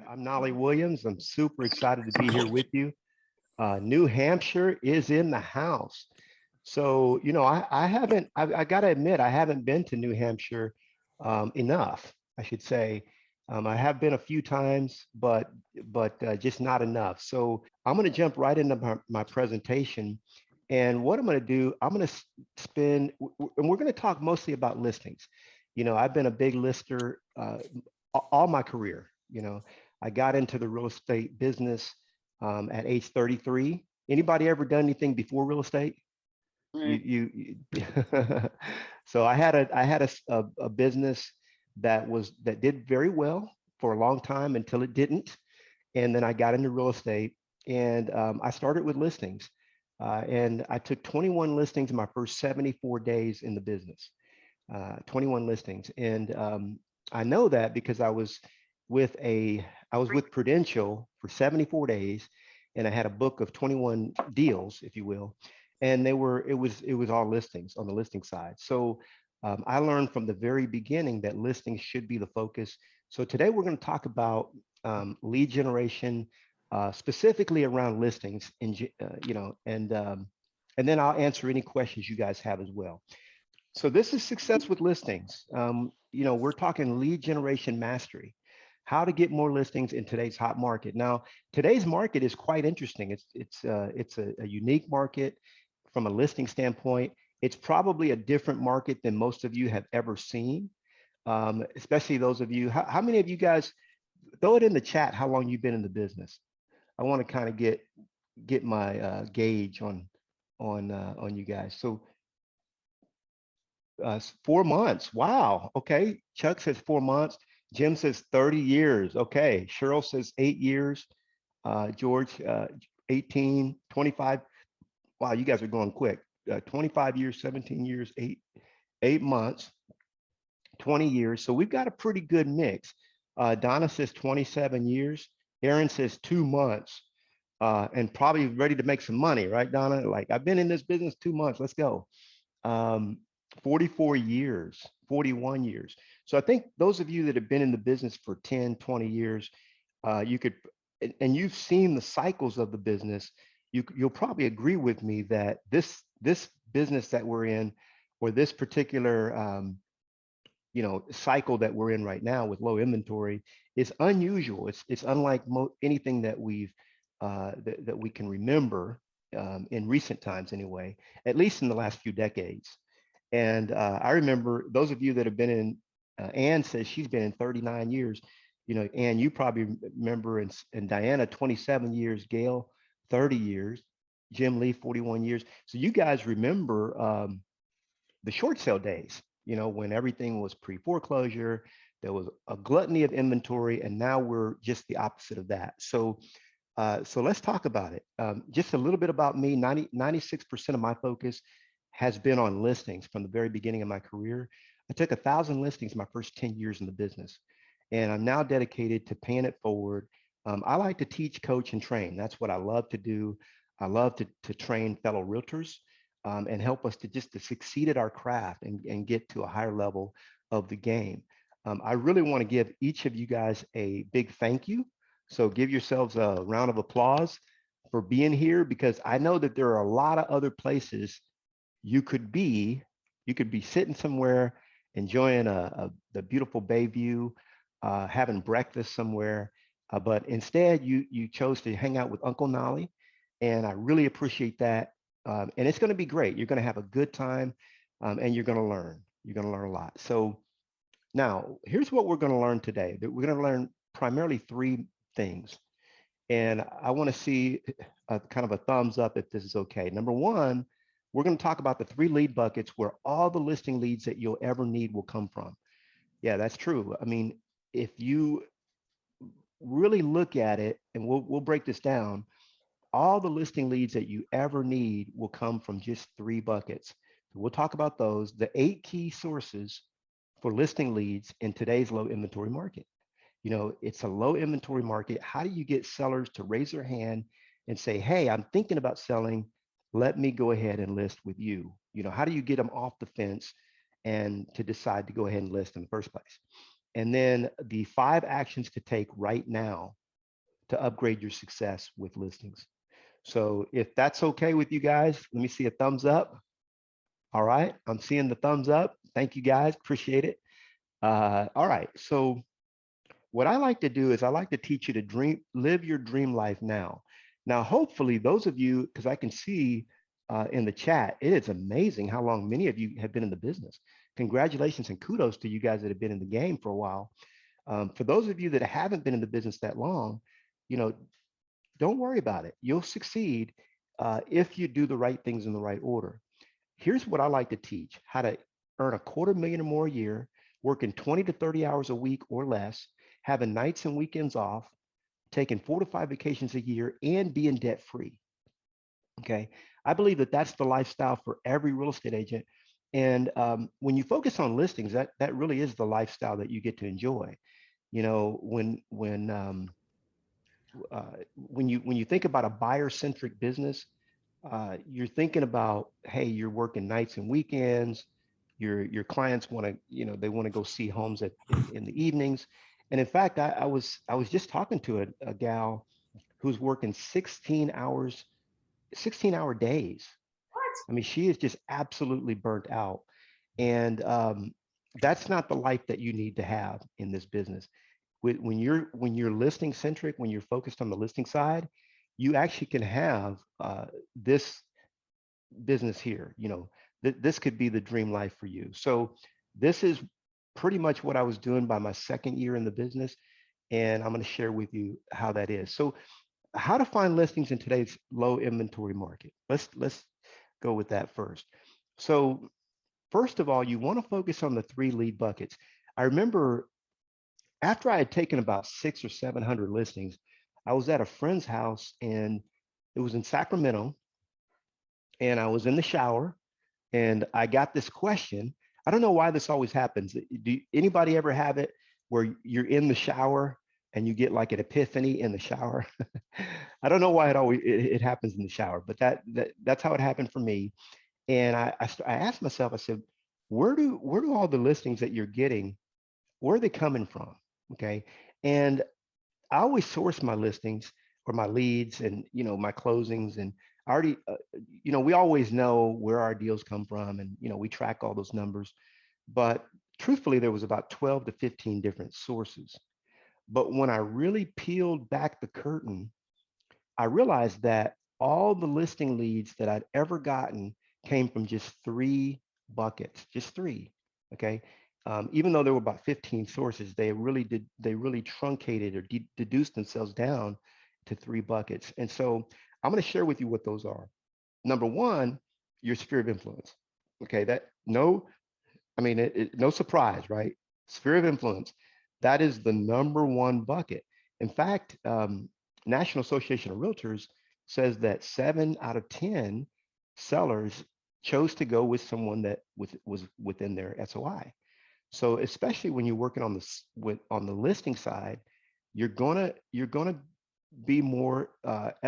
I'm Knolly Williams. I'm super excited to be here with you. New Hampshire is in the house. So, I got to admit, I haven't been to New Hampshire enough, I should say. I have been a few times, but just not enough. So I'm going to jump right into my presentation. And what I'm going to do, I'm going to and we're going to talk mostly about listings. I've been a big lister all my career. I got into the real estate business at age 33. Anybody ever done anything before real estate? You so I had a business that did very well for a long time until it didn't, and then I got into real estate, and I started with listings, and I took 21 listings in my first 74 days in the business. 21 listings, and I know that because I was with Prudential for 74 days, and I had a book of 21 deals, if you will, and it was all listings on the listing side. So I learned from the very beginning that listings should be the focus. So today we're going to talk about lead generation, specifically around listings, and then I'll answer any questions you guys have as well. So this is success with listings. We're talking lead generation mastery, how to get more listings in today's hot market. Now, today's market is quite interesting. It's a unique market from a listing standpoint. It's probably a different market than most of you have ever seen, especially those of you. How many of you guys, throw it in the chat, how long you've been in the business? I want to kind of get my gauge on you guys. So 4 months. Wow. Okay. Chuck says 4 months. Jim says 30 years. Okay. Cheryl says 8 years. George, 18, 25. Wow, you guys are going quick. 25 years, 17 years, 8 months, 20 years. So we've got a pretty good mix. Donna says 27 years. Aaron says 2 months. And probably ready to make some money, right, Donna? Like, I've been in this business 2 months. Let's go. 44 years, 41 years. So I think those of you that have been in the business for 10, 20 years, you could, and you've seen the cycles of the business, you'll probably agree with me that this business that we're in, or this particular cycle that we're in right now with low inventory, is unusual. It's unlike anything that that we can remember in recent times anyway, at least in the last few decades. And I remember those of you that have been in, Ann says she's been in 39 years. Ann, you probably remember, and Diana, 27 years, Gail, 30 years, Jim Lee, 41 years. So you guys remember the short sale days, when everything was pre-foreclosure, there was a gluttony of inventory, and now we're just the opposite of that. So let's talk about it. Just a little bit about me. 96% of my focus has been on listings from the very beginning of my career. I took 1,000 listings my first 10 years in the business, and I'm now dedicated to paying it forward. I like to teach, coach, and train. That's what I love to do. I love to train fellow realtors and help us to succeed at our craft and get to a higher level of the game. I really want to give each of you guys a big thank you. So give yourselves a round of applause for being here, because I know that there are a lot of other places you could be sitting somewhere enjoying the beautiful bay view, having breakfast somewhere, but instead you chose to hang out with Uncle Knolly, and I really appreciate that. And it's going to be great. You're going to have a good time, and you're going to learn. You're going to learn a lot. So now here's what we're going to learn today. We're going to learn primarily 3 things, and I want to see kind of a thumbs up if this is okay. Number 1, we're going to talk about the 3 lead buckets where all the listing leads that you'll ever need will come from. Yeah, that's true. I mean, if you really look at it, and we'll break this down, all the listing leads that you ever need will come from just 3 buckets. We'll talk about those, the 8 key sources for listing leads in today's low inventory market. It's a low inventory market. How do you get sellers to raise their hand and say, hey, I'm thinking about selling, let me go ahead and list with you? How do you get them off the fence and to decide to go ahead and list in the first place? and then the 5 actions to take right now to upgrade your success with listings. So if that's okay with you guys, let me see a thumbs up. All right, I'm seeing the thumbs up. Thank you guys, appreciate it. All right, so what I like to do is I like to teach you to live your dream life now. Now, hopefully those of you, because I can see in the chat, it is amazing how long many of you have been in the business. Congratulations and kudos to you guys that have been in the game for a while. For those of you that haven't been in the business that long, you know, don't worry about it. You'll succeed if you do the right things in the right order. Here's what I like to teach: how to earn $250,000 or more a year, working 20 to 30 hours a week or less, having nights and weekends off, taking 4 to 5 vacations a year, and being debt free. Okay. I believe that that's the lifestyle for every real estate agent. And when you focus on listings, that really is the lifestyle that you get to enjoy. You know, when you think about a buyer-centric business, you're thinking about, hey, you're working nights and weekends. Your clients want to, you know, they want to go see homes in the evenings. And in fact, I was just talking to a gal who's working 16-hour days. I mean, she is just absolutely burnt out. And that's not the life that you need to have in this business. When you're listing centric, when you're focused on the listing side, you actually can have this business here. You know, this could be the dream life for you. So this is pretty much what I was doing by my 2nd year in the business, and I'm going to share with you how that is. So how to find listings in today's low inventory market. Let's go with that first. So first of all, you want to focus on the 3 lead buckets. I remember after I had taken about 600 or 700 listings, I was at a friend's house, and it was in Sacramento, and I was in the shower, and I got this question. I don't know why this always happens. Do anybody ever have it where you're in the shower and you get like an epiphany in the shower? I don't know why it happens in the shower, but that's how it happened for me. And I asked myself, I said, where do all the listings that you're getting, where are they coming from? Okay. And I always source my listings or my leads and, you know, my closings. And I already, you know, we always know where our deals come from, and, you know, we track all those numbers. But truthfully, there was about 12 to 15 different sources. But when I really peeled back the curtain, I realized that all the listing leads that I'd ever gotten came from just 3 buckets, just 3. Okay. Even though there were about 15 sources, they really truncated or deduced themselves down to 3 buckets. And so I'm going to share with you what those are. Number 1, your sphere of influence. Okay. No surprise, right? Sphere of influence. That is the number 1 bucket. In fact, National Association of Realtors says that 7 out of 10 sellers chose to go with someone that was within their SOI. So especially when you're working on the listing side, you're gonna be more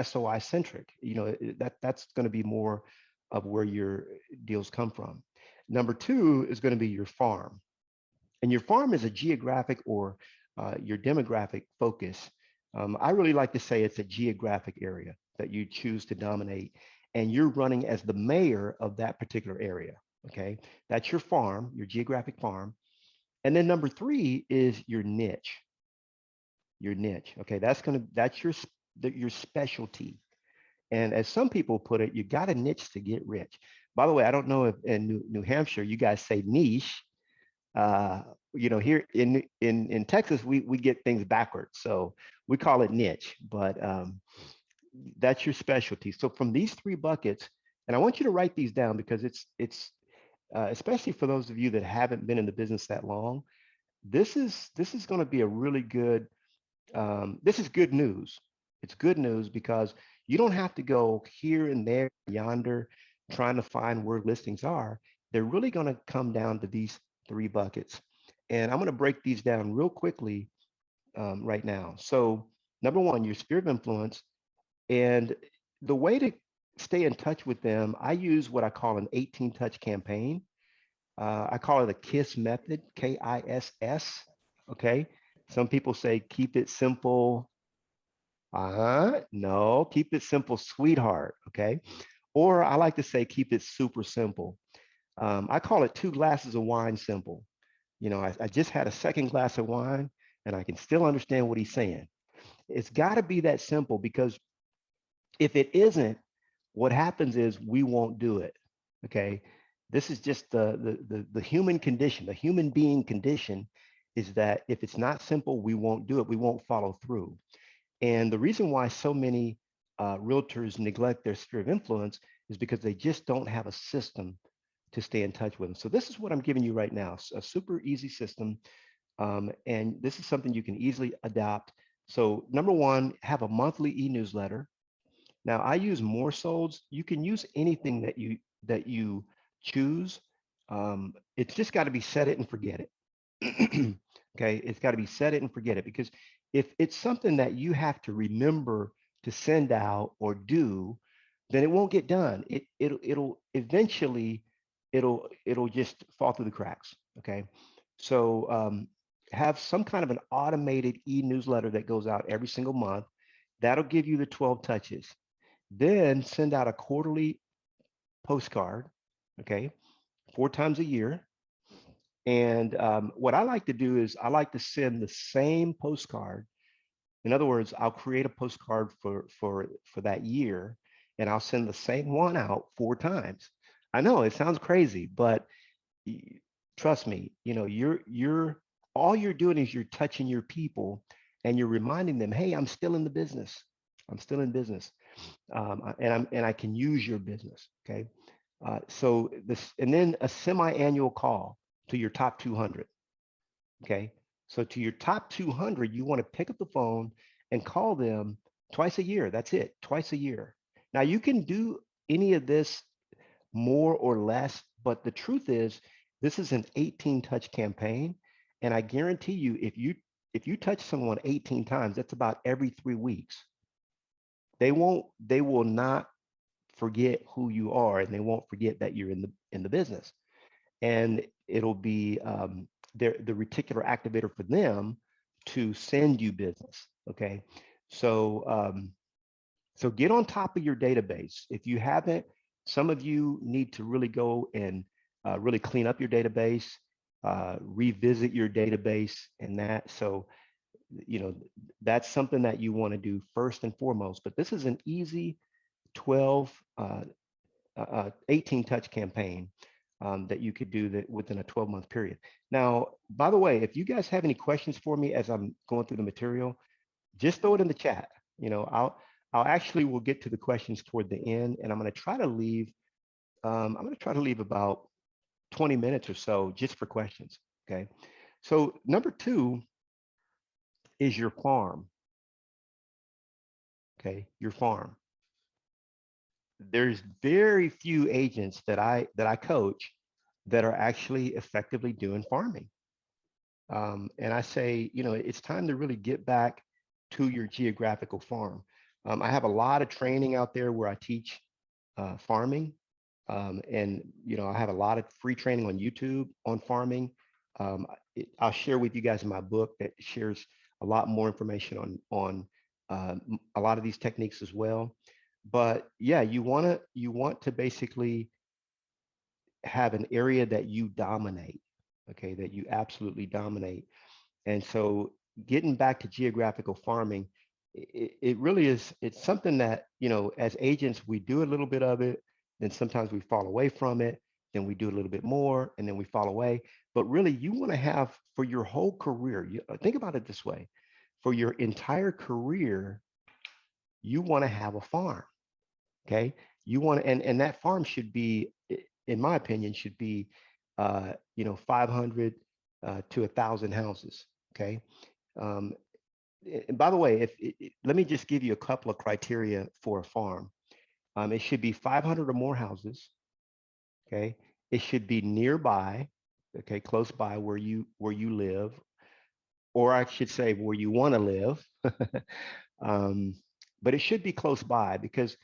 SOI centric. You know, that's gonna be more of where your deals come from. Number 2 is going to be your farm, and your farm is a geographic or your demographic focus. I really like to say it's a geographic area that you choose to dominate, and you're running as the mayor of that particular area. Okay, that's your farm, your geographic farm. And then number 3 is your niche. Your niche. Okay, that's your specialty. And as some people put it, you got a niche to get rich. By the way, I don't know if in New Hampshire you guys say niche. You know, here in Texas, we get things backwards, so we call it niche. But that's your specialty. So from these 3 buckets, and I want you to write these down because it's especially for those of you that haven't been in the business that long. This is going to be a really good. This is good news. It's good news because you don't have to go here and there, yonder, trying to find where listings are. They're really going to come down to these 3 buckets. And I'm going to break these down real quickly right now. So number 1, your sphere of influence. And the way to stay in touch with them, I use what I call an 18-touch campaign. I call it a KISS method, KISS. Okay. Some people say keep it simple. No, keep it simple, sweetheart. Okay. Or I like to say keep it super simple. I call it 2 glasses of wine simple. I just had a second glass of wine and I can still understand what he's saying. It's got to be that simple because if it isn't, what happens is we won't do it. Okay. This is just the human condition, the human being condition is that if it's not simple, we won't do it. We won't follow through. And the reason why so many realtors neglect their sphere of influence is because they just don't have a system to stay in touch with them. So this is what I'm giving you right now, a super easy system. And this is something you can easily adopt. So number one, have a monthly e-newsletter. Now I use more solds. You can use anything that you choose. It's just got to be set it and forget it. Okay, it's got to be set it and forget it because if it's something that you have to remember to send out or do, then it won't get done. It'll eventually it'll just fall through the cracks. Okay, so have some kind of an automated e-newsletter that goes out every single month. That'll give you the 12 touches. Then send out a quarterly postcard. Okay, 4 times a year. And what I like to do is I like to send the same postcard. In other words, I'll create a postcard for that year, and I'll send the same one out 4 times. I know it sounds crazy, but trust me, you're all you're doing is you're touching your people, and you're reminding them, hey, I'm still in the business. I'm still in business, and I can use your business. Okay, so this, and then a semi-annual call to your top 200. Okay. So to your top 200, you want to pick up the phone and call them twice a year. That's it, twice a year. Now you can do any of this more or less, but the truth is this is an 18 touch campaign. And I guarantee you, if you touch someone 18 times, that's about every 3 weeks. They will not forget who you are, and they won't forget that you're in the business. And it'll be the reticular activator for them to send you business. Okay, so so get on top of your database. If you haven't, some of you need to really go and really clean up your database, revisit your database, and that. So that's something that you want to do first and foremost. But this is an easy 12 18 touch campaign that you could do that within a 12-month period. Now, by the way, if you guys have any questions for me as I'm going through the material, just throw it in the chat. I'll actually will get to the questions toward the end, and I'm going to try to leave about 20 minutes or so just for questions. Okay. So number 2 is your farm. Okay, your farm. There's very few agents that I coach that are actually effectively doing farming. And I say, it's time to really get back to your geographical farm. I have a lot of training out there where I teach farming. And, I have a lot of free training on YouTube on farming. I'll share with you guys my book that shares a lot more information on a lot of these techniques as well. But yeah, you want to basically have an area that you dominate, okay, that you absolutely dominate. And so getting back to geographical farming, it really is, it's something that, as agents, we do a little bit of it, then sometimes we fall away from it, then we do a little bit more, and then we fall away. But really, you want to have for your whole career, think about it this way, for your entire career, you want to have a farm. Okay, you want to, and that farm should be, in my opinion, should be 500 to 1,000 houses. Okay, and by the way, let me just give you a couple of criteria for a farm. It should be 500 or more houses. Okay, it should be nearby. Okay, close by where you live, or I should say where you want to live. But it should be close by, because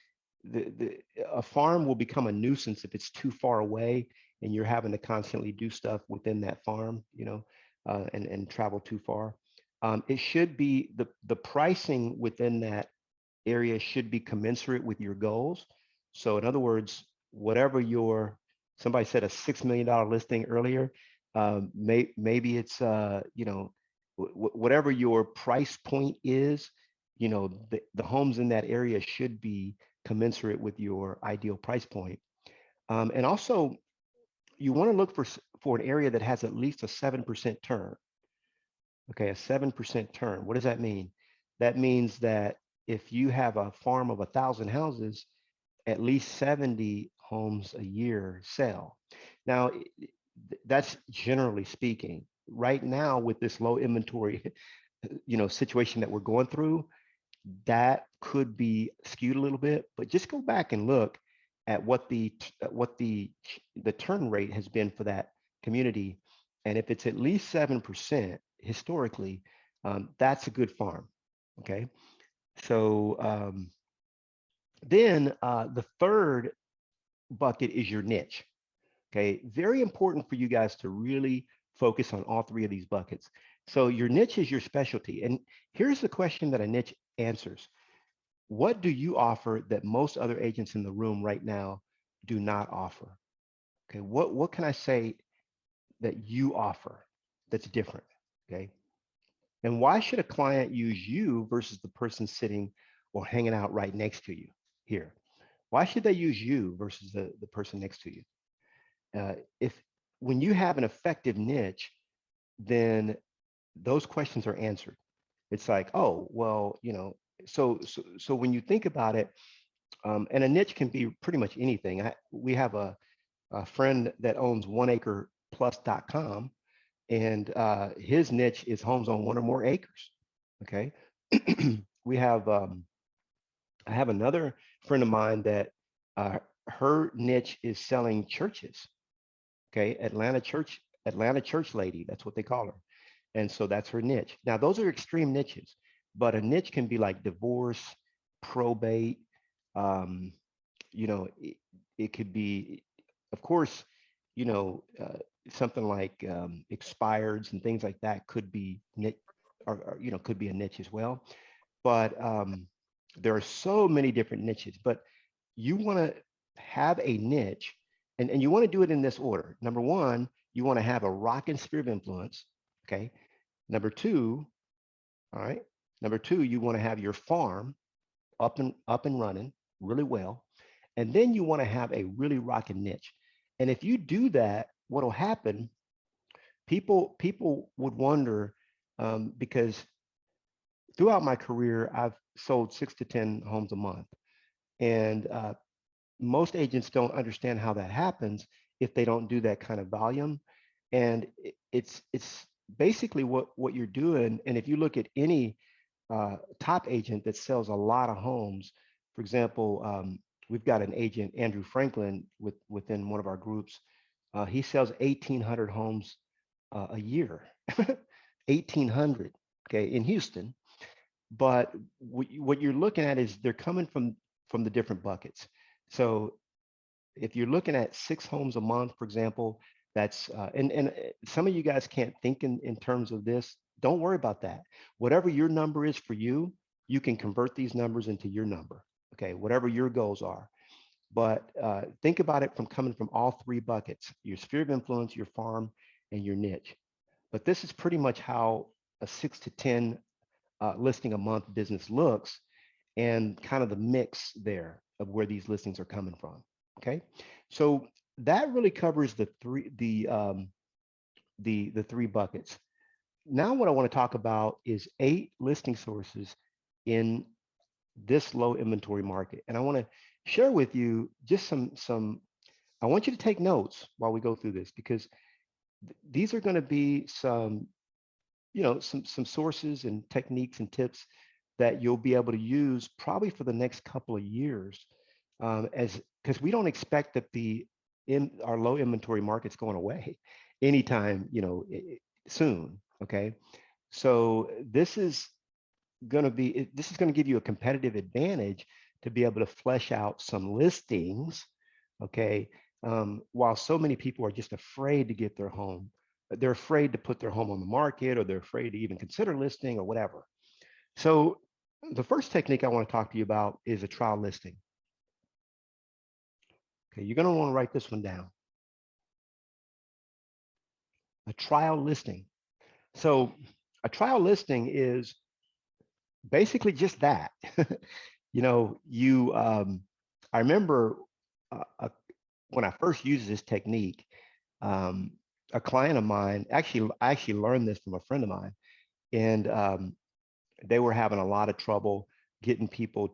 a farm will become a nuisance if it's too far away and you're having to constantly do stuff within that farm. and travel too far. It should be the pricing within that area should be commensurate with your goals. So in other words, whatever your, somebody said a $6 million listing earlier, maybe it's, whatever your price point is, the homes in that area should be commensurate with your ideal price point. And also, you want to look for an area that has at least a 7% turn. Okay, a 7% turn. What does that mean? That means that if you have a farm of 1,000 houses, at least 70 homes a year sell. Now, that's generally speaking. Right now, with this low inventory, situation that we're going through, that could be skewed a little bit. But just go back and look at what the turn rate has been for that community, and if it's at least 7% historically, that's a good farm. Okay, so then the third bucket is your niche. Okay, very important for you guys to really focus on all three of these buckets. So your niche is your specialty. And here's the question that a niche answers. What do you offer that most other agents in the room right now do not offer? Okay, what can I say that you offer that's different? Okay, and why should a client use you versus the person sitting or hanging out right next to you here? Why should they use you versus the person next to you? If when you have an effective niche, then those questions are answered. It's like, oh, well, so when you think about it, and a niche can be pretty much anything. We have a friend that owns oneacreplus.com, and his niche is homes on one or more acres. Okay, we have I have another friend of mine that her niche is selling churches. Okay, Atlanta church lady, that's what they call her. And so that's her niche. Now, those are extreme niches, but a niche can be like divorce, probate. Um, it could be, of course, something like expireds and things like that could be niche, or could be a niche as well. But there are so many different niches. But you want to have a niche, and you want to do it in this order. Number one, you want to have a rocking sphere of influence. Okay. Number two, all right. Number two, you want to have your farm up and running really well. And then you want to have a really rocking niche. And if you do that, what'll happen, people would wonder, because throughout my career, I've sold 6 to 10 homes a month. And most agents don't understand how that happens if they don't do that kind of volume. And it's basically what you're doing. And if you look at any top agent that sells a lot of homes, for example, we've got an agent, Andrew Franklin, within one of our groups. He sells 1,800 homes a year, 1,800, okay, in Houston. But what you're looking at is they're coming from the different buckets. So if you're looking at 6 homes a month, for example, that's and some of you guys can't think in terms of this. Don't worry about that. Whatever your number is for you, you can convert these numbers into your number. Okay, whatever your goals are. But think about it from coming from all 3 buckets: your sphere of influence, your farm, and your niche. But this is pretty much how a 6 to 10 listing a month business looks, and kind of the mix there of where these listings are coming from. Okay, so that really covers the 3 buckets. Now what I want to talk about is 8 listing sources in this low inventory market. And I want to share with you just some I want you to take notes while we go through this, because these are going to be some sources and techniques and tips that you'll be able to use probably for the next couple of years, because we don't expect that our low inventory market's going away anytime soon. Okay, so this is going to give you a competitive advantage to be able to flesh out some listings. Okay, while so many people are just afraid to get their home they're afraid to put their home on the market, or they're afraid to even consider listing or whatever. So the first technique I want to talk to you about is a trial listing. Okay, you're going to want to write this one down. A trial listing. So a trial listing is basically just that. You know, I remember when I first used this technique, a client of mine, I actually learned this from a friend of mine, and they were having a lot of trouble getting people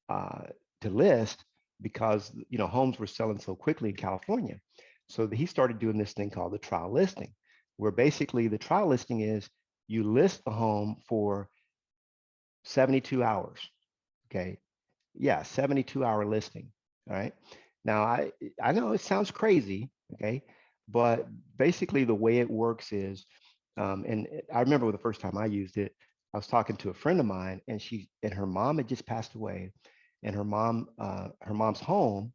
uh, to list because, you know, homes were selling so quickly in California. So he started doing this thing called the trial listing, where basically the trial listing is you list the home for 72 hours. Okay. Yeah, 72-hour listing. All right. Now I know it sounds crazy, okay, but basically the way it works is, and I remember the first time I used it, I was talking to a friend of mine, and her mom had just passed away, and her mom's home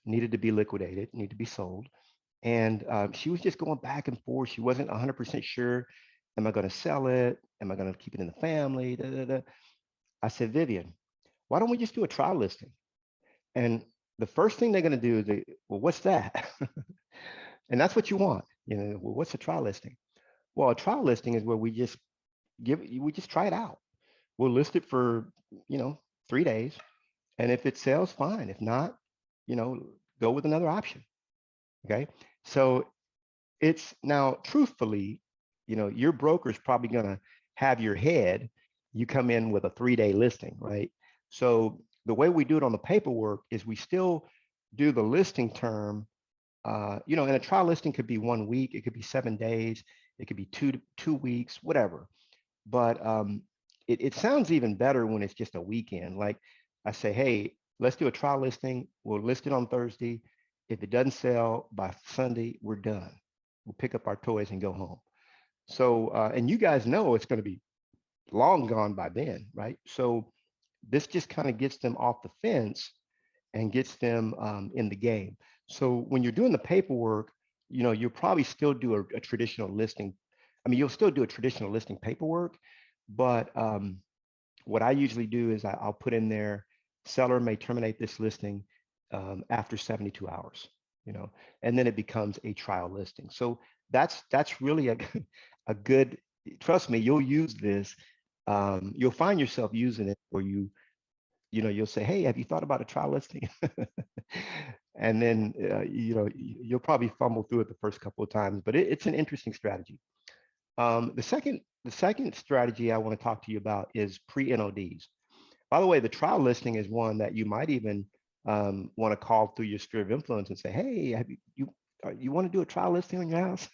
needed to be liquidated, needed to be sold, and she was just going back and forth. She wasn't 100% sure. Am I going to sell it? Am I going to keep it in the family? Da, da, da. I said, Vivian, why don't we just do a trial listing? And the first thing they're going to do is, well, what's that? And that's what you want. You know, well, what's a trial listing? Well, a trial listing is where we just try it out. We'll list it for, you know, 3 days. And if it sells, fine. If not, you know, go with another option. Okay. So it's now, truthfully, you know, your broker's probably going to have your head. You come in with a 3-day listing, right? So the way we do it on the paperwork is we still do the listing term. You know, and a trial listing could be 1 week, it could be 7 days, it could be 2 weeks, whatever. But it sounds even better when it's just a weekend. Like I say, hey, let's do a trial listing. We'll list it on Thursday. If it doesn't sell by Sunday, we're done. We'll pick up our toys and go home. So, and you guys know it's going to be long gone by then, right? So this just kind of gets them off the fence and gets them in the game. So when you're doing the paperwork, you know, you'll probably still do a traditional listing. I mean, you'll still do a traditional listing paperwork, but what I usually do is I'll put in there, seller may terminate this listing after 72 hours, you know, and then it becomes a trial listing. So that's really a good, trust me, you'll use this. You'll find yourself using it where you know, you'll say, hey, have you thought about a trial listing? And then, you know, you'll probably fumble through it the first couple of times, but it's an interesting strategy. The second strategy I want to talk to you about is pre-NODs. By the way, the trial listing is one that you might even want to call through your sphere of influence and say, hey, have you want to do a trial listing on your house?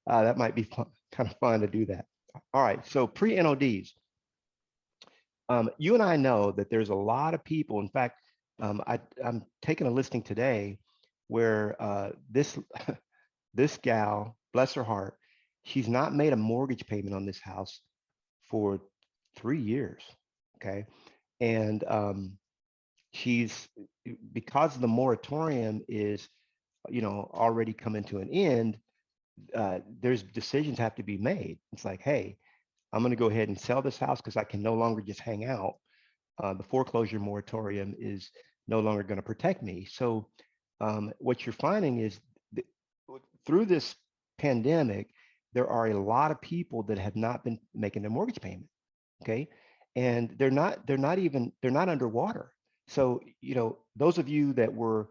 That might be kind of fun to do that. All right, so pre-NODs. You and I know that there's a lot of people. In fact, I'm taking a listing today where this this gal, bless her heart, she's not made a mortgage payment on this house for 3 years. Okay, and she's, because the moratorium is, you know, already coming to an end. There's decisions have to be made. It's like, hey, I'm going to go ahead and sell this house because I can no longer just hang out. The foreclosure moratorium is no longer going to protect me. So what you're finding is through this pandemic, there are a lot of people that have not been making their mortgage payment. Okay. And they're not underwater. So, you know, those of you that were,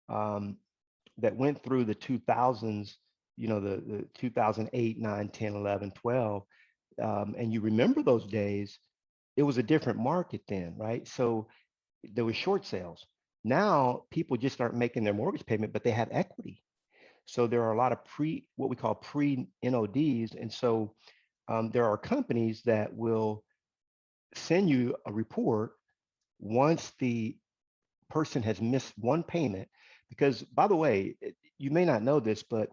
that went through the 2000s, you know, the 2008, 9, 10, 11, 12, and you remember those days, it was a different market then, right? So there was short sales. Now people just aren't making their mortgage payment, but they have equity. So there are a lot of what we call pre-NODs. And so there are companies that will send you a report once the person has missed one payment. Because, by the way, you may not know this, but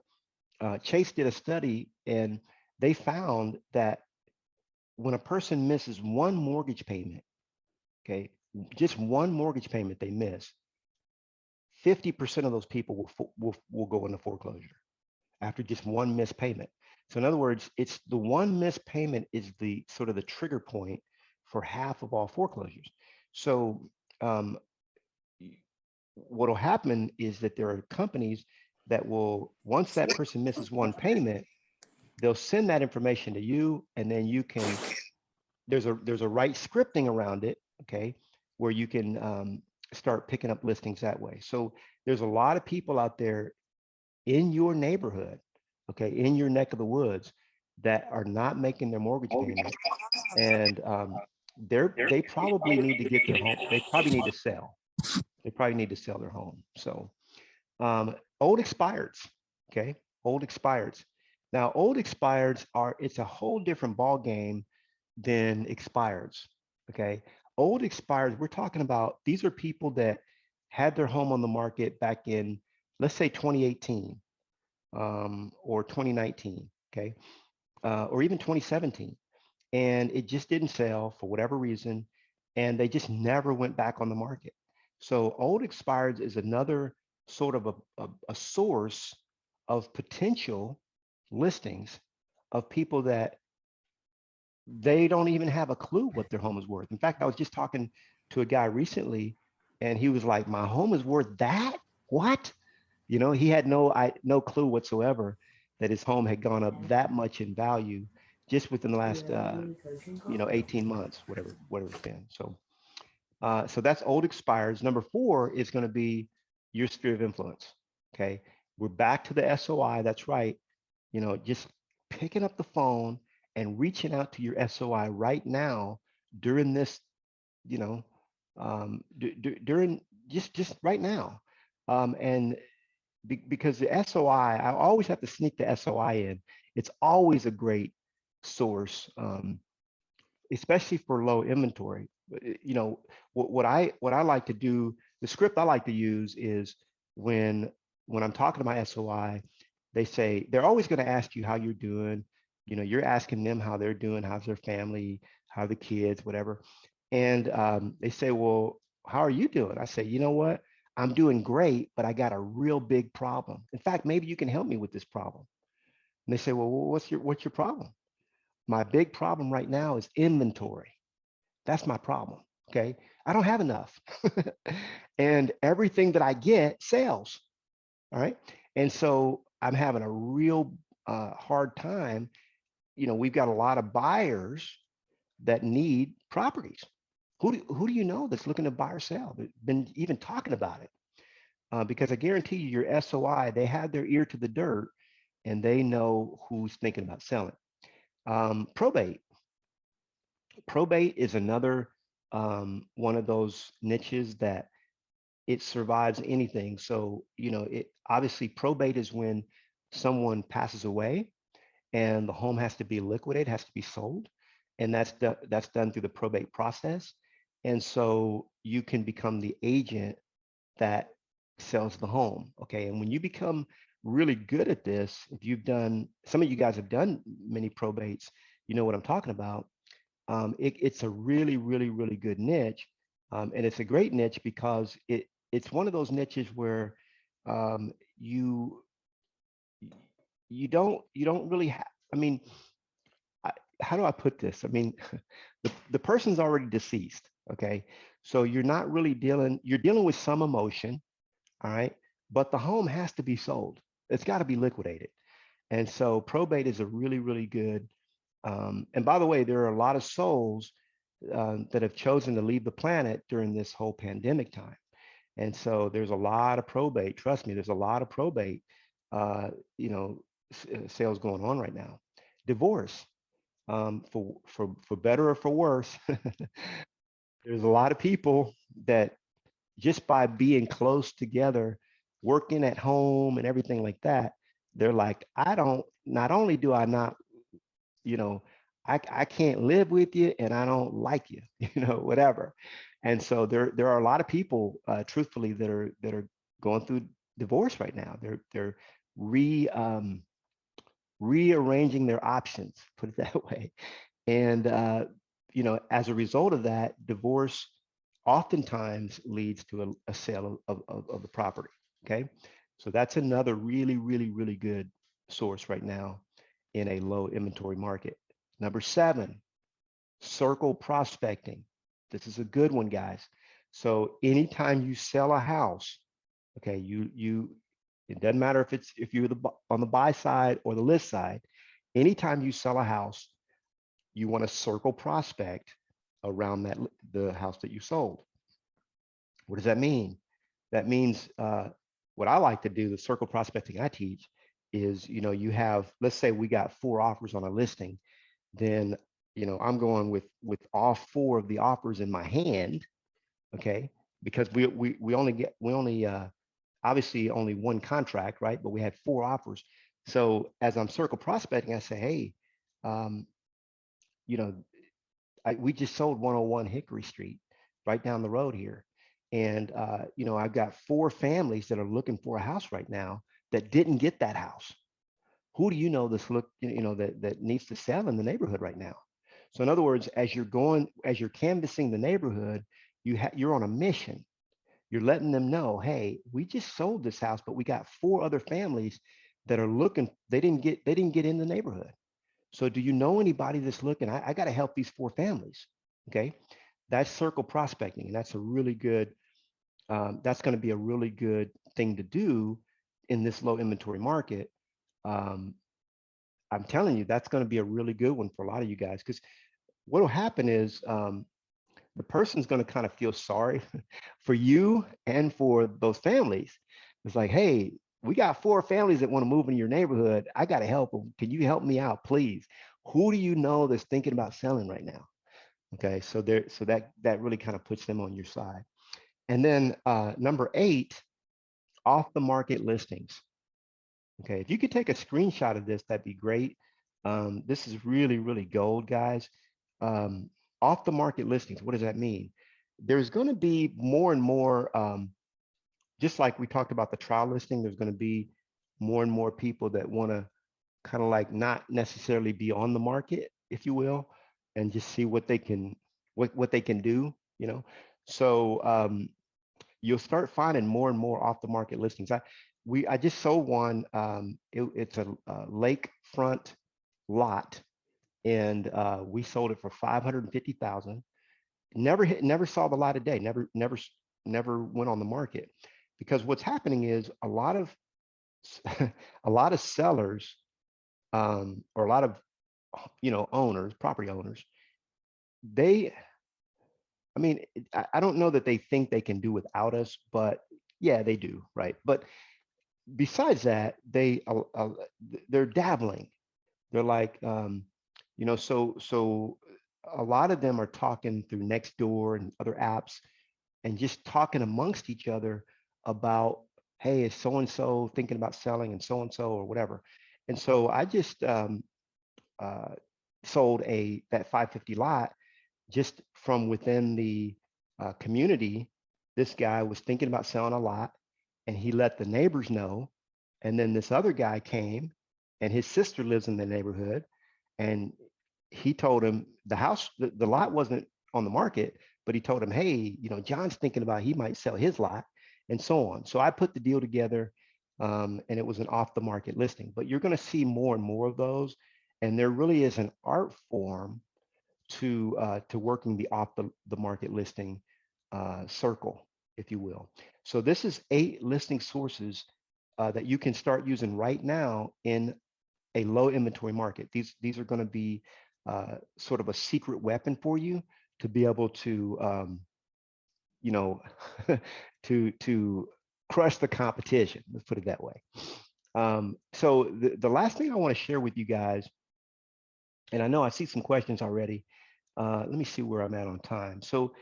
Chase did a study and they found that when a person misses one mortgage payment, okay, just one mortgage payment they miss, 50% of those people will go into foreclosure. after just one missed payment. So in other words, it's the one missed payment is the sort of the trigger point for half of all foreclosures. So um, what will happen is that there are companies that will, once that person misses one payment, they'll send that information to you, and then you can, there's a right scripting around it, okay, where you can start picking up listings that way. So there's a lot of people out there in your neighborhood, okay, in your neck of the woods, that are not making their mortgage payment, and they probably need to get their home. They probably need to sell. They probably need to sell their home. So old expireds, okay, old expireds. Now, old expireds are, it's a whole different ball game than expireds, okay? Old expireds, we're talking about, these are people that had their home on the market back in, let's say 2018 or 2019, okay? Or even 2017. And it just didn't sell for whatever reason, and they just never went back on the market. So old expireds is another sort of a source of potential listings of people that they don't even have a clue what their home is worth. In fact, I was just talking to a guy recently, and he was like, "My home is worth that? What?" You know, he had no clue whatsoever that his home had gone up that much in value just within the last 18 months, whatever it's been. So so that's old expires. Number 4 is going to be your sphere of influence. Okay, we're back to the SOI. That's right. You know, just picking up the phone and reaching out to your SOI right now during this, you know, during just right now, and because the SOI, I always have to sneak the SOI in. It's always a great source, especially for low inventory. You know, what I like to do, the script I like to use is when I'm talking to my SOI, they say, they're always going to ask you how you're doing. You know, you're asking them how they're doing, how's their family, how are the kids, whatever. And they say, well, how are you doing? I say, you know what? I'm doing great, but I got a real big problem. In fact, maybe you can help me with this problem. And they say, well, what's your problem? My big problem right now is inventory. That's my problem. Okay. I don't have enough. And everything that I get sells. All right. And so I'm having a real hard time. You know, we've got a lot of buyers that need properties. Who do you know that's looking to buy or sell? They've been even talking about it. Because I guarantee you, your SOI, they have their ear to the dirt, and they know who's thinking about selling. Probate. Probate is another one of those niches that it survives anything. So, you know, it obviously, probate is when someone passes away and the home has to be liquidated, has to be sold, and that's done through the probate process. And so you can become the agent that sells the home. Okay. And when you become really good at this, if you've done, some of you guys have done many probates, you know what I'm talking about. It's a really, really, really good niche. And it's a great niche because it's one of those niches where um, you you don't really have, I mean, how do I put this? I mean, the person's already deceased. Okay. So you're dealing with some emotion. All right. But the home has to be sold. It's got to be liquidated. And so probate is a really, really good. And by the way, there are a lot of souls that have chosen to leave the planet during this whole pandemic time. And so there's a lot of probate. Trust me, there's a lot of probate, uh, you know, sales going on right now. Divorce, for better or for worse, there's a lot of people that just by being close together, working at home and everything like that, they're like, I don't, not only do I not, you know, I can't live with you and I don't like you, you know, whatever. And so there are a lot of people, truthfully, that are going through divorce right now. They're re rearranging their options, put it that way. And you know, as a result of that, divorce oftentimes leads to a sale of the property. Okay. So that's another really, really, really good source right now in a low inventory market. Number 7, circle prospecting. This is a good one, guys. So anytime you sell a house, okay, it doesn't matter if you're on the buy side or the list side. Anytime you sell a house, you want to circle prospect around the house that you sold. What does that mean? That means what I like to do, the circle prospecting I teach, is you have, let's say we got 4 offers on a listing, then I'm going with all 4 of the offers in my hand, okay? Because we only obviously only one contract, right? But we had 4 offers. So as I'm circle prospecting, I say, hey, um, you know, we just sold 101 Hickory Street, right down the road here, and I've got 4 families that are looking for a house right now that didn't get that house. Who do you know that needs to sell in the neighborhood right now? So in other words, as you're canvassing the neighborhood, you're on a mission. You're letting them know, hey, we just sold this house, but we got 4 other families that are looking. They didn't get in the neighborhood. So do you know anybody that's looking? I got to help these 4 families. Okay, that's circle prospecting, and that's a really good. That's going to be a really good thing to do in this low inventory market. Um, I'm telling you, that's going to be a really good one for a lot of you guys, because what will happen is the person's going to kind of feel sorry for you and for those families. It's like, hey, we got 4 families that want to move in your neighborhood. I got to help them. Can you help me out, please? Who do you know that's thinking about selling right now? Okay, so that really kind of puts them on your side. And then number 8, off the market listings. Okay, if you could take a screenshot of this, that'd be great. This is really, really gold, guys. Um, Off the market listings, what does that mean? There's going to be more and more, just like we talked about the trial listing, there's going to be more and more people that want to kind of like not necessarily be on the market, if you will, and just see what they can what they can do, So you'll start finding more and more off the market listings. I just sold one. It's a lakefront lot, and we sold it for 550,000. Never saw the light of day. Never went on the market, because what's happening is a lot of a lot of sellers, or a lot of owners, property owners, they I mean, I don't know that they think they can do without us, but yeah, they do, right? But besides that, they're dabbling. They're like, so a lot of them are talking through Nextdoor and other apps, and just talking amongst each other about, hey, is so and so thinking about selling, and so or whatever. And so I just uh, sold that 550 lot just from within the community. This guy was thinking about selling a lot, and he let the neighbors know. And then this other guy came, and his sister lives in the neighborhood, and he told him the lot wasn't on the market, but he told him, hey, John's thinking about he might sell his lot, and so on. So I put the deal together, and it was an off the market listing. But you're going to see more and more of those, and there really is an art form to working the off the market listing circle, if you will. So this is 8 listing sources that you can start using right now in a low inventory market. These are going to be sort of a secret weapon for you to be able to to crush the competition. Let's put it that way. So the last thing I want to share with you guys, and I know I see some questions already. Let me see where I'm at on time. So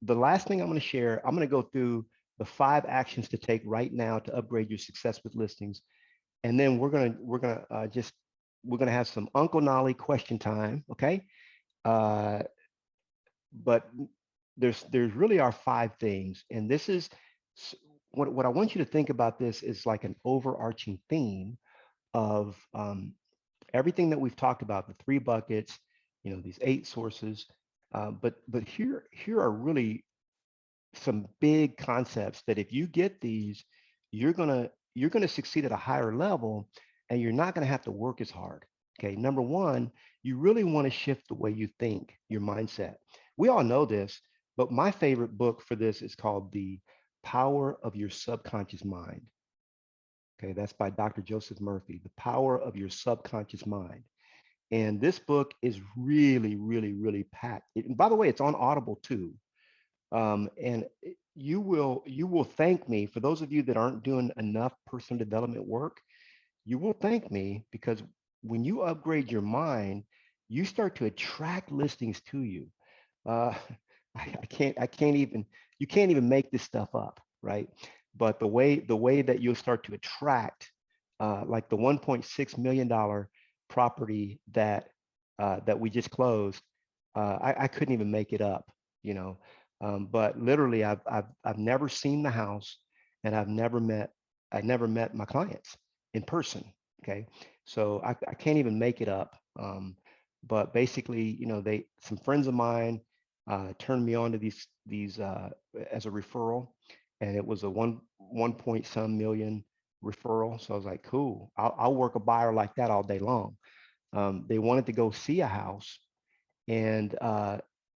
the last thing I'm going to share, I'm going to go through the 5 actions to take right now to upgrade your success with listings, and then we're gonna have some Uncle Knolly question time, okay? But there's really are 5 things, and this is what I want you to think about. This is like an overarching theme of everything that we've talked about, the 3 buckets, these 8 sources. But here are really some big concepts that if you get these, you're gonna succeed at a higher level, and you're not going to have to work as hard. Okay. Number one, you really want to shift the way you think, your mindset. We all know this, but my favorite book for this is called The Power of Your Subconscious Mind. Okay. That's by Dr. Joseph Murphy, The Power of Your Subconscious Mind. And this book is really, really, really packed. And by the way, it's on Audible too. And you will thank me, for those of you that aren't doing enough personal development work. You will thank me, because when you upgrade your mind, you start to attract listings to you. Uh, I can't even, you can't even make this stuff up, right? But the way that you'll start to attract, like the $1.6 million property that we just closed, I couldn't even make it up, you know. But literally, I've never seen the house, and I never met my clients in person. Okay, so I can't even make it up. But basically, some friends of mine turned me on to these as a referral, and it was a one point some million referral. So I was like, cool, I'll work a buyer like that all day long. They wanted to go see a house, and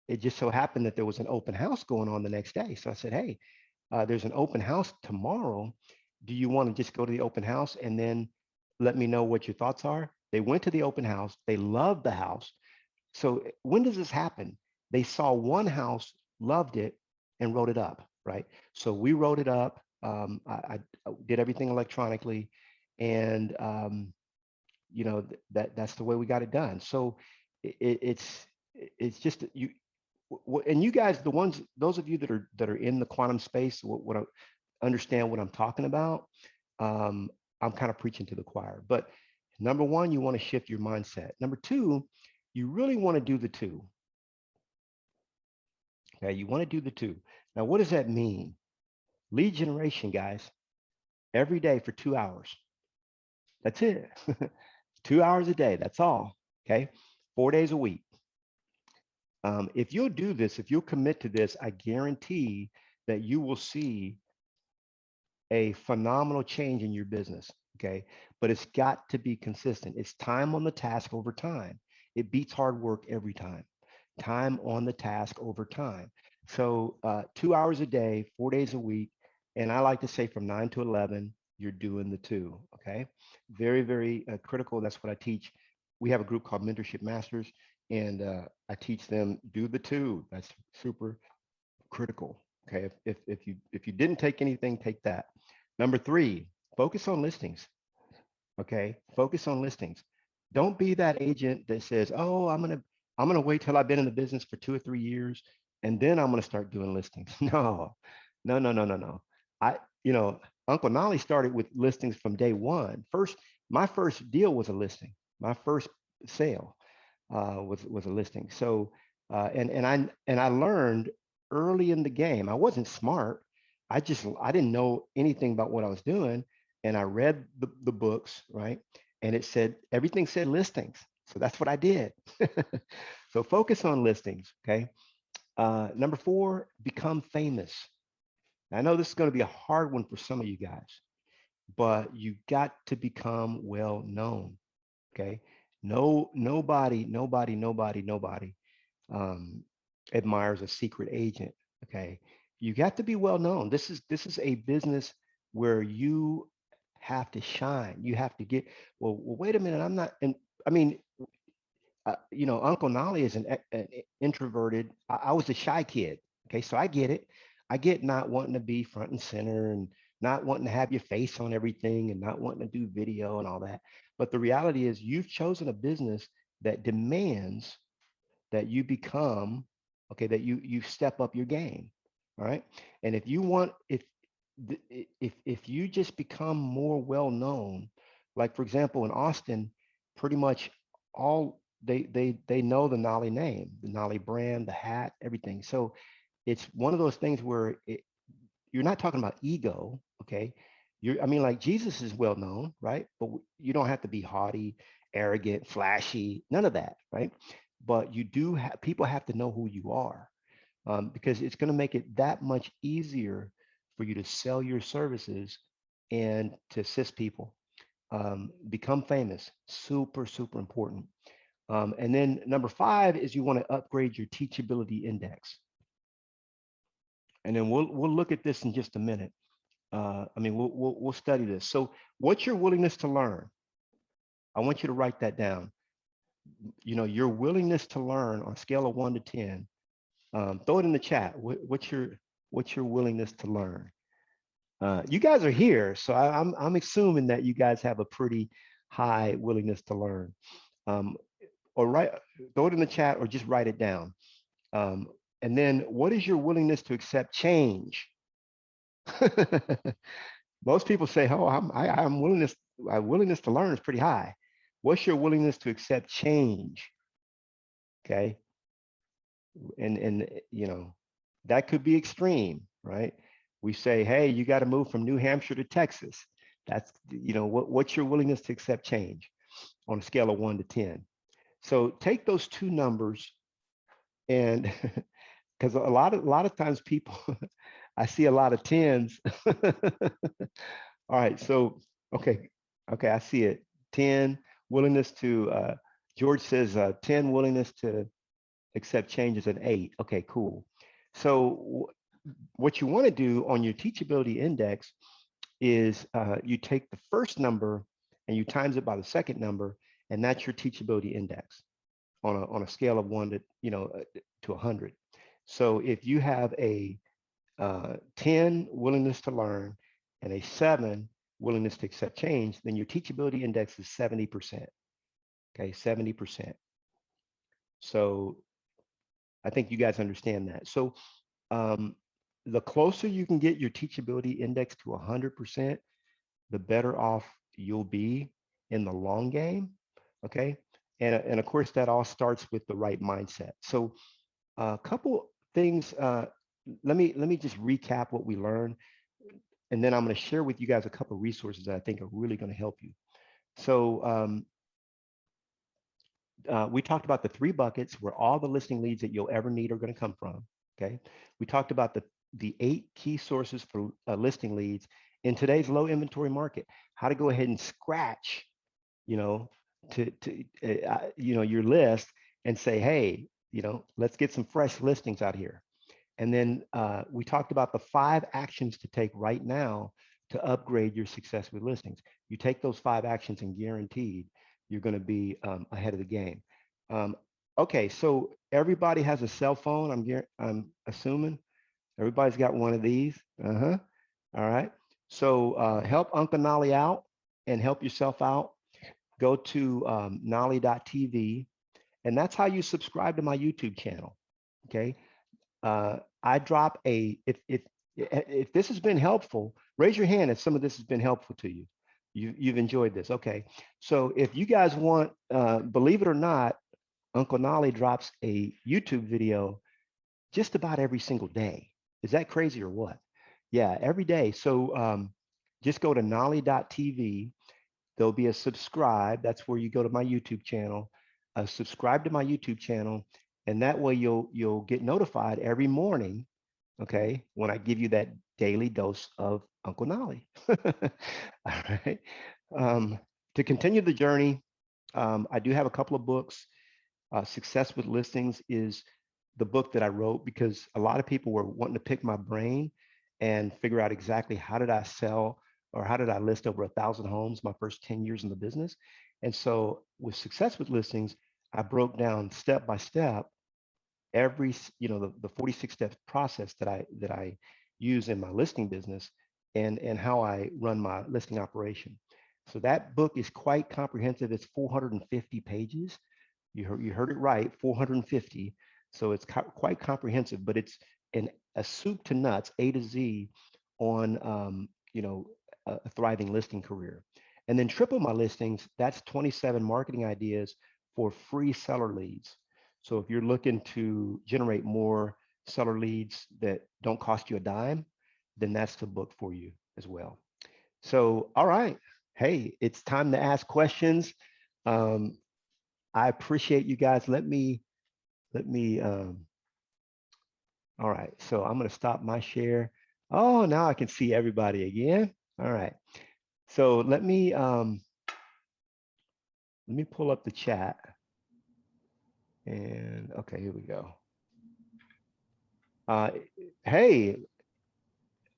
it just so happened that there was an open house going on the next day. So I said, hey, there's an open house tomorrow. Do you want to just go to the open house and then let me know what your thoughts are? They went to the open house. They loved the house. So when does this happen? They saw one house, loved it, and wrote it up, right? So we wrote it up. I did everything electronically, and that's the way we got it done. So it's just you. And you guys, those of you that are in the quantum space, what I understand what I'm talking about. I'm kind of preaching to the choir. But number one, you want to shift your mindset. Number two, you really want to do the two. Okay, you want to do the two. Now, what does that mean? Lead generation, guys, every day for 2 hours. That's it. 2 hours a day. That's all. Okay, 4 days a week. If you'll do this, if you'll commit to this, I guarantee that you will see a phenomenal change in your business. Okay, but it's got to be consistent. It's time on the task over time. It beats hard work every time. Time on the task over time. So 2 hours a day, 4 days a week, and I like to say from 9 to 11, you're doing the two. Okay, very, very critical. That's what I teach. We have a group called Mentorship Masters, and I teach them do the two. That's super critical. Okay, if you didn't take anything, take that. Number three, focus on listings. Okay, focus on listings. Don't be that agent that says, "Oh, I'm gonna wait till I've been in the business for 2 or 3 years, and then I'm gonna start doing listings." No, no, no, no, no, no. I, you know, Uncle Nolly started with listings from day one. My first deal was a listing. My first sale was a listing. So, and I learned early in the game. I wasn't smart. I didn't know anything about what I was doing, and I read the books, right? And it said everything said listings. So that's what I did. So focus on listings, okay? Number four, become famous. I know this is going to be a hard one for some of you guys, but you got to become well known, okay? No, nobody admires a secret agent, okay? You got to be well known. This is a business where you have to shine. You have to get, well, wait a minute, I'm not, and I mean, Uncle Nolly is an introverted. I was a shy kid. Okay, so I get it. I get not wanting to be front and center, and not wanting to have your face on everything, and not wanting to do video and all that. But the reality is, you've chosen a business that demands that you become, okay, that you step up your game. All right, and if you just become more well known, like for example in Austin, pretty much all they know the Nolly name, the Nolly brand, the hat, everything. So it's one of those things where you're not talking about ego, okay? I mean, like Jesus is well known, right? But you don't have to be haughty, arrogant, flashy, none of that, right? But you do have, people have to know who you are, because it's going to make it that much easier for you to sell your services and to assist people. Become famous. Super, super important. And then number 5 is you want to upgrade your teachability index. And then we'll look at this in just a minute. I mean, we'll study this. So what's your willingness to learn? I want you to write that down. You know, your willingness to learn on a scale of 1 to 10. Throw it in the chat. What's your willingness to learn? You guys are here, so I'm assuming that you guys have a pretty high willingness to learn. Or throw it in the chat or just write it down. And then what is your willingness to accept change? Most people say, oh, my willingness to learn is pretty high. What's your willingness to accept change? Okay. And you know, that could be extreme, right? We say, hey, you got to move from New Hampshire to Texas. That's, you know, what's your willingness to accept change on a scale of 1 to 10? So take those two numbers, and because a lot of times people, I see a lot of 10s. All right, so okay, I see it. 10 willingness to. George says 10 willingness to accept change is an 8. Okay, cool. So what you want to do on your teachability index is you take the first number and you times it by the second number, and that's your teachability index on a scale of 1 to, you know, to 100. So if you have a 10 willingness to learn and a 7 willingness to accept change, then your teachability index is 70%. Okay, 70%. So I think you guys understand that. So the closer you can get your teachability index to 100%, the better off you'll be in the long game. Okay, and of course that all starts with the right mindset. So a couple things. Let me just recap what we learned, and then I'm going to share with you guys a couple of resources that I think are really going to help you. So we talked about the 3 buckets where all the listing leads that you'll ever need are going to come from. Okay, we talked about the 8 key sources for listing leads in today's low inventory market. How to go ahead and scratch, you know, you know, your list and say, hey, you know, let's get some fresh listings out here. And then we talked about the 5 actions to take right now to upgrade your success with listings. You take those 5 actions and guaranteed you're going to be ahead of the game. Okay, so everybody has a cell phone. I'm assuming everybody's got one of these. All right. So help Uncle Knolly out and help yourself out. Go to knolly.tv, and that's how you subscribe to my YouTube channel. Okay. I drop if this has been helpful, raise your hand if some of this has been helpful to you. You've enjoyed this. Okay. So if you guys want, believe it or not, Uncle Knolly drops a YouTube video just about every single day. Is that crazy or what? Yeah, every day. So just go to knolly.tv. There'll be a subscribe. That's where you go to my YouTube channel. Subscribe to my YouTube channel, and that way you'll get notified every morning, okay, when I give you that daily dose of Uncle Knolly. All right. To continue the journey, I do have a couple of books. Success with Listings is the book that I wrote because a lot of people were wanting to pick my brain and figure out exactly how did I sell or how did I list over 1,000 homes my first 10 years in the business. And so with Success with Listings, I broke down step by step every, you know, the 46 step process that I use in my listing business and how I run my listing operation. So that book is quite comprehensive. It's 450 pages. You heard it right, 450. So it's quite comprehensive, but it's a soup to nuts, A to Z, on you know, a thriving listing career. And then Triple My Listings, that's 27 marketing ideas for free seller leads. So if you're looking to generate more seller leads that don't cost you a dime, then that's the book for you as well. So, all right. Hey, it's time to ask questions. I appreciate you guys. Let me, all right. So I'm going to stop my share. Oh, now I can see everybody again. All right. So let me let me pull up the chat. And okay, here we go. Hey,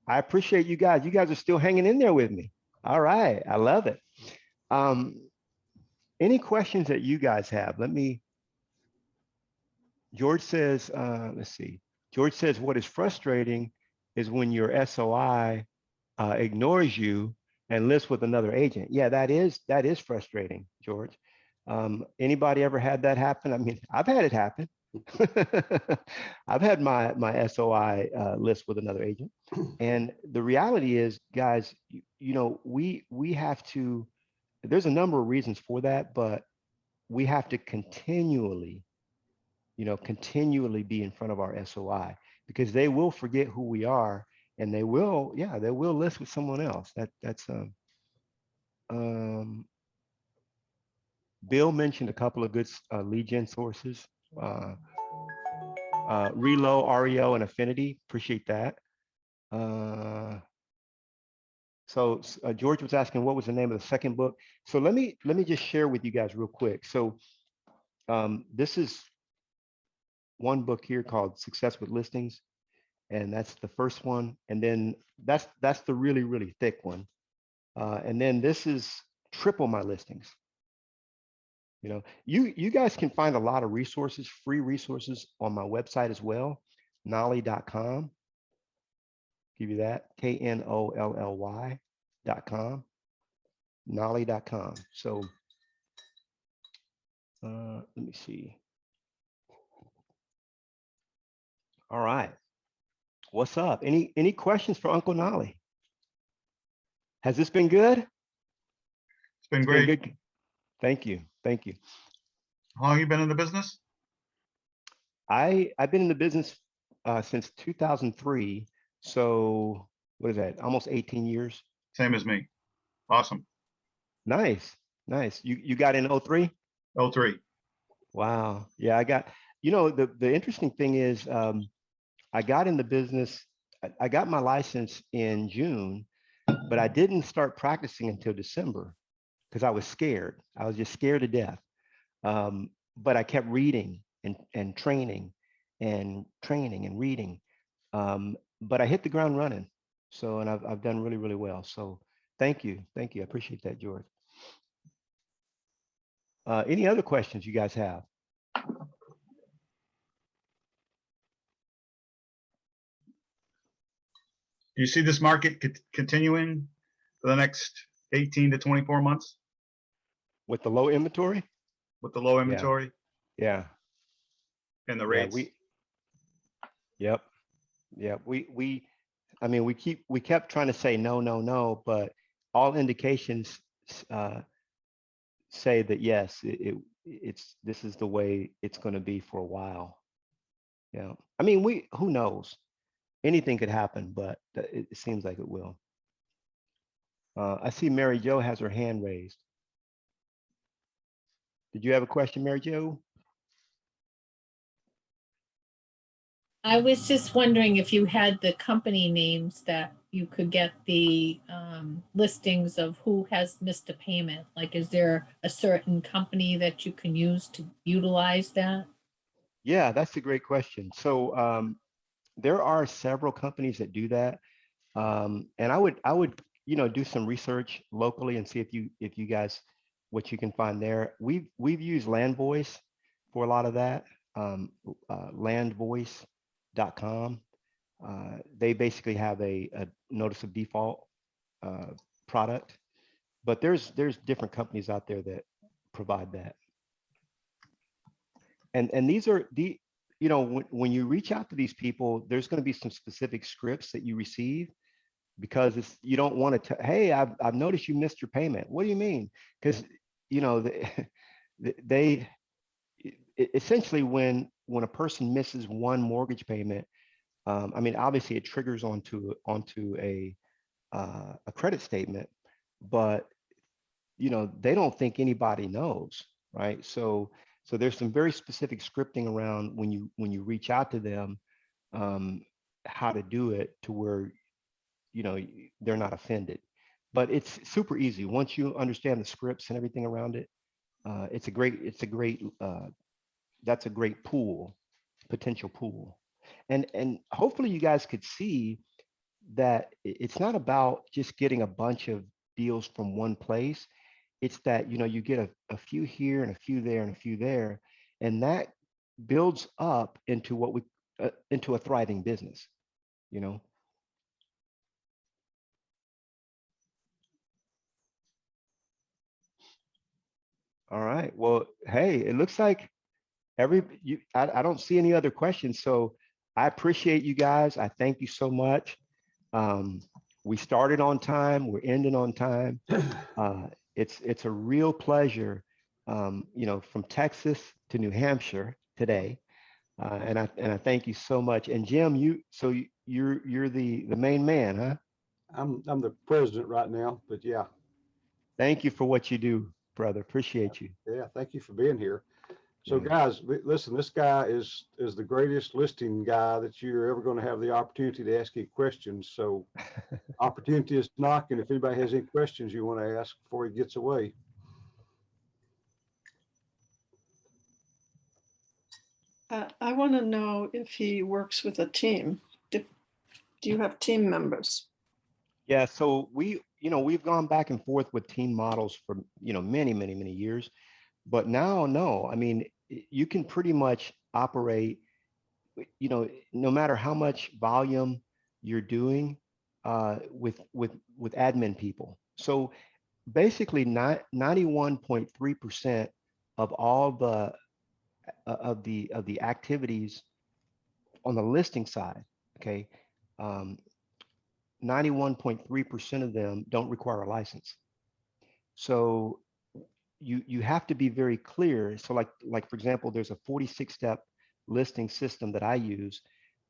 I appreciate you guys. You guys are still hanging in there with me. All right, I love it. Any questions that you guys have? George says, let's see. George says, what is frustrating is when your SOI ignores you and lists with another agent. Yeah, that is frustrating, George. Anybody ever had that happen? I mean, I've had it happen. I've had my SOI list with another agent. And the reality is, guys, you know, we have to, there's a number of reasons for that, but we have to continually be in front of our SOI, because they will forget who we are, and they will list with someone else. That's Bill mentioned a couple of good lead gen sources, Relo, REO, and Affinity. Appreciate that. So George was asking what was the name of the second book. So let me just share with you guys real quick. So this is one book here called Success with Listings, and that's the first one. And then that's the really thick one. And then this is Triple My Listings. You know, you guys can find a lot of resources, free resources on my website as well, knolly.com. Give you that, KNOLLY.com, knolly.com. So let me see. All right. What's up? Any questions for Uncle Knolly? Has this been good? It's been great. Good. Thank you. Thank you. How long have you been in the business? I've been in the business since 2003. So what is that? Almost 18 years. Same as me. Awesome. Nice. Nice. You got in 03? 03. Wow. Yeah, I got, you know, the interesting thing is I got in the business, I got my license in June, but I didn't start practicing until December because I was scared. I was just scared to death. But I kept reading and training and reading. But I hit the ground running. So, and I've done really well. So thank you. Thank you. I appreciate that, George. Any other questions you guys have? Do you see this market continuing for the next 18 to 24 months? With the low inventory? With the low inventory? Yeah. And the rates? Yep. I mean, we kept trying to say no, but all indications say that yes, this is the way it's going to be for a while. Yeah. I mean, who knows? Anything could happen, but it seems like it will. I see Mary Jo has her hand raised. Did you have a question, Mary Jo? I was just wondering if you had the company names that you could get the listings of who has missed a payment. Like, is there a certain company that you can use to utilize that? Yeah, that's a great question. So there are several companies that do that. And I would, you know, do some research locally and see if you guys, what you can find there. We've used Landvoice for a lot of that. Landvoice.com. They basically have a notice of default product, but there's different companies out there that provide that. And these are you know, when you reach out to these people, there's going to be some specific scripts that you receive, because you don't want to, hey, I've noticed you missed your payment. What do you mean? Because, you know, they essentially, when a person misses one mortgage payment, I mean, obviously it triggers onto a credit statement, but, you know, they don't think anybody knows, right? So there's some very specific scripting around when you reach out to them, how to do it to where, you know, they're not offended. But it's super easy once you understand the scripts and everything around it. it's a great that's a great pool, potential pool. And hopefully you guys could see that it's not about just getting a bunch of deals from one place. It's that, you get a few here and a few there and a few there, and that builds up into what we into a thriving business, you know. All right. Well, hey, it looks like I don't see any other questions. So I appreciate you guys. I thank you so much. Um, we started on time. We're ending on time. It's a real pleasure, from Texas to New Hampshire today. And I thank you so much. And Jim, you're the main man, huh? I'm the president right now, but yeah, Thank you for what you do, brother. Appreciate you. yeah. Thank you for being here. So Yeah. guys, listen, this guy is the greatest listing guy that you're ever going to have the opportunity to ask any questions. So opportunity is knocking. If anybody has any questions you want to ask before he gets away. I want to know if he works with a team. Do you have team members? Yeah, so we've gone back and forth with team models for, many, many, many years. But now, no, I mean, you can pretty much operate, no matter how much volume you're doing with admin people. So basically, 91.3% of all of the activities on the listing side, okay, 91.3% of them don't require a license. So you have to be very clear. So like for example, there's a 46-step listing system that I use,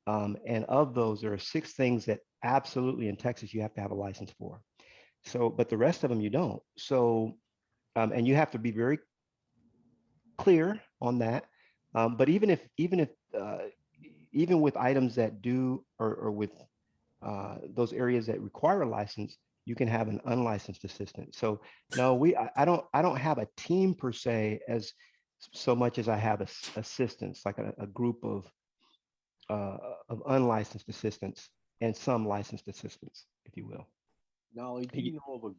and of those, there are 6 things that absolutely in Texas you have to have a license for. So, but the rest of them you don't. So, and you have to be very clear on that. But even with items that do or with those areas that require a license, you can have an unlicensed assistant. So no, I don't have a team per se as so much as I have assistants, like a group of unlicensed assistants and some licensed assistants, if you will. Knolly, do you know of a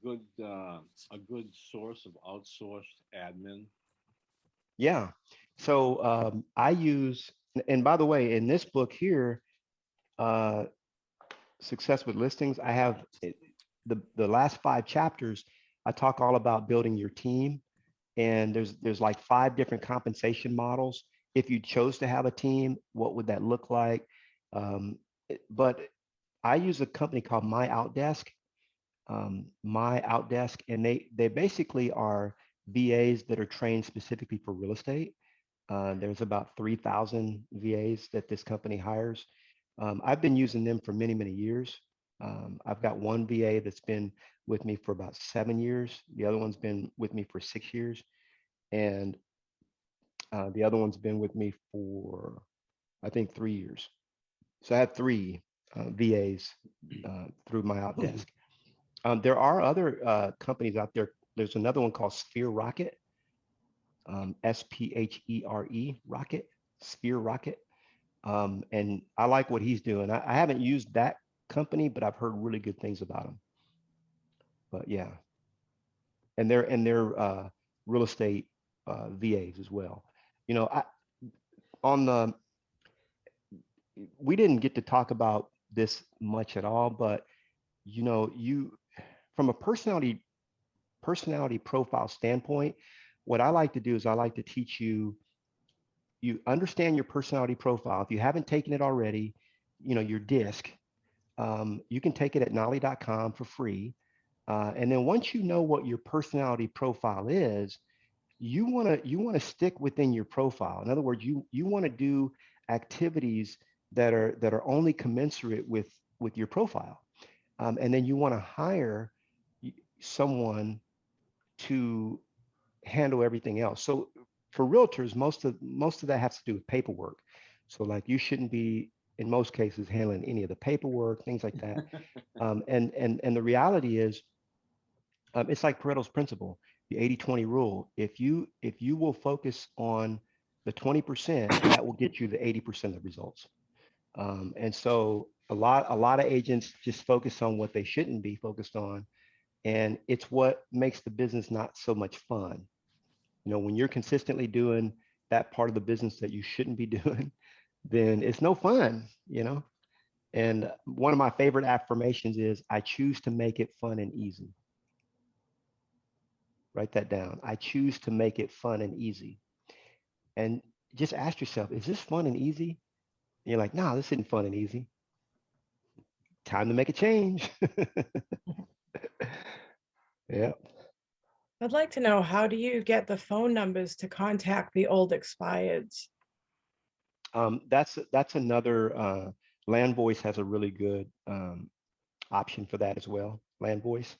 good source of outsourced admin? Yeah. So I use, and by the way, in this book here, uh, Success with Listings, I have the last 5 chapters. I talk all about building your team, and there's like 5 different compensation models. If you chose to have a team, what would that look like? But I use a company called My Outdesk, and they basically are VAs that are trained specifically for real estate. There's about 3,000 VAs that this company hires. I've been using them for many, many years. I've got one VA that's been with me for about 7 years. The other one's been with me for 6 years. And the other one's been with me for, I think, 3 years. So I have 3 VAs through My Outdesk. There are other companies out there. There's another one called Sphere Rocket, SPHERE Rocket, Sphere Rocket. And I like what he's doing. I haven't used that company, but I've heard really good things about him. But yeah, and they're real estate VAs as well. You know, we didn't get to talk about this much at all, but you from a personality profile standpoint, what I like to do is I like to teach you understand your personality profile. If you haven't taken it already, your disc, you can take it at knolly.com for free. And then once you know what your personality profile is, you want to stick within your profile. In other words, you want to do activities that are only commensurate with your profile. And then you want to hire someone to handle everything else. So for realtors, most of that has to do with paperwork. So like you shouldn't be, in most cases, handling any of the paperwork, things like that. And the reality is, it's like Pareto's principle. the 80-20 rule. If you will focus on the 20%, that will get you the 80% of the results. And so a lot of agents just focus on what they shouldn't be focused on. And it's what makes the business not so much fun. You know, when you're consistently doing that part of the business that you shouldn't be doing, then it's no fun, you know? And one of my favorite affirmations is, I choose to make it fun and easy. Write that down. I choose to make it fun and easy. And just ask yourself, is this fun and easy? And you're like, no, this isn't fun and easy. Time to make a change. Yeah. I'd like to know, how do you get the phone numbers to contact the old expireds? That's another, Land Voice has a really good option for that as well, Land Voice.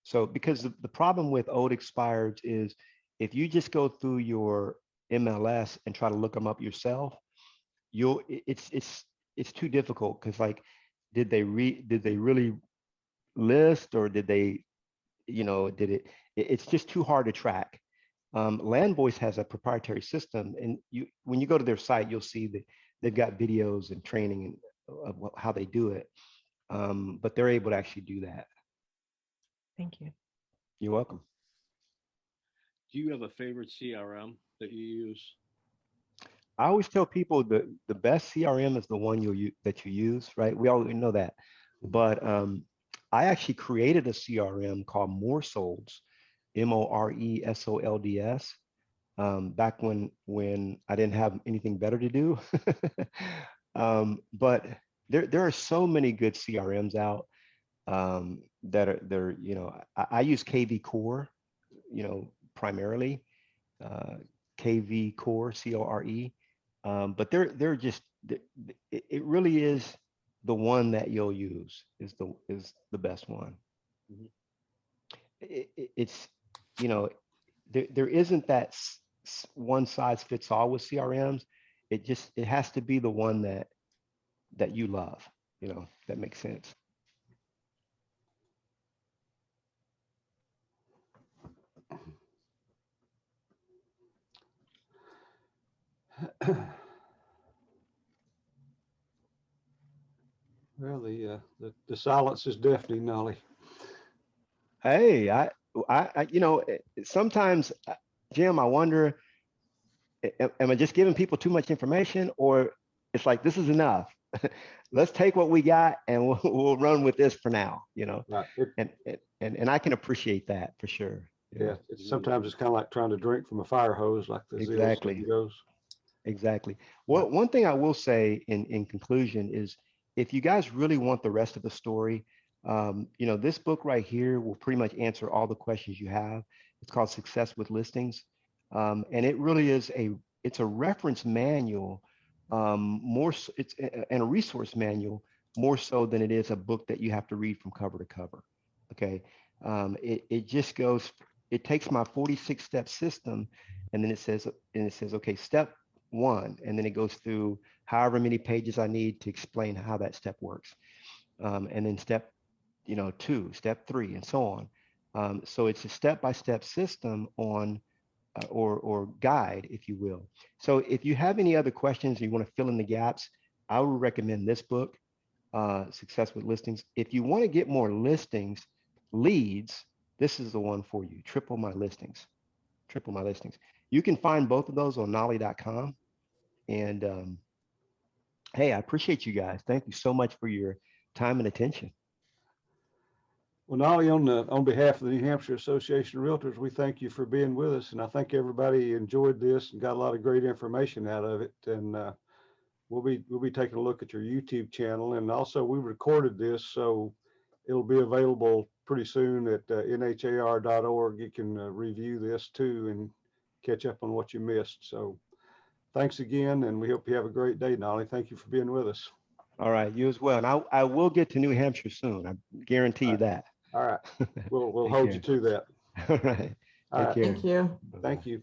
So because the problem with old expireds is, if you just go through your MLS and try to look them up yourself, it's too difficult, because like, did they really list, or did they, you know, it's just too hard to track. Land Voice has a proprietary system, and when you go to their site, you'll see that they've got videos and training of how they do it. But they're able to actually do that. Thank you. You're welcome. Do you have a favorite CRM that you use? I always tell people the best CRM is the one that you use, right? We already know that. But I actually created a CRM called Moresolds, Moresolds, back when I didn't have anything better to do. But there are so many good CRMs out that you know, I use KV Core, you know, primarily, KV Core, CORE. But they're just, it really is the one that you'll use is the best one. Mhm. It's, you know, there isn't that one size fits all with CRMs. It has to be the one that you love, you know, that makes sense. Well, the silence is deafening, Knolly. Hey, I you know, sometimes, Jim, I wonder, am I just giving people too much information, or it's like, this is enough. Let's take what we got and we'll run with this for now, you know. Right. And I can appreciate that for sure. you know. Yeah, sometimes it's kind of like trying to drink from a fire hose, like the Exactly. saying goes. Exactly. Well, one thing I will say in conclusion is, if you guys really want the rest of the story, you know, this book right here will pretty much answer all the questions you have. It's called Success with Listings. And it really is it's a reference manual, and a resource manual, more so than it is a book that you have to read from cover to cover. Okay. It takes my 46-step system, and then it says, okay, step 1, and then it goes through however many pages I need to explain how that step works. And then step, 2, step 3, and so on. So it's a step-by-step system on, or guide, if you will. So if you have any other questions, you want to fill in the gaps, I would recommend this book, Success with Listings. If you want to get more leads, this is the one for you. Triple My Listings. You can find both of those on knolly.com. And hey, I appreciate you guys. Thank you so much for your time and attention. Well, Knolly, on behalf of the New Hampshire Association of Realtors, we thank you for being with us, and I think everybody enjoyed this and got a lot of great information out of it. And we'll be taking a look at your YouTube channel, and also we recorded this, so it'll be available pretty soon at nhar.org. You can review this too and catch up on what you missed. So thanks again, and we hope you have a great day, Knolly. Thank you for being with us. All right, you as well. And I will get to New Hampshire soon. I guarantee you that. All right. We'll Take hold care. you to that. All right. All Take right. care. Thank you. Bye-bye. Thank you.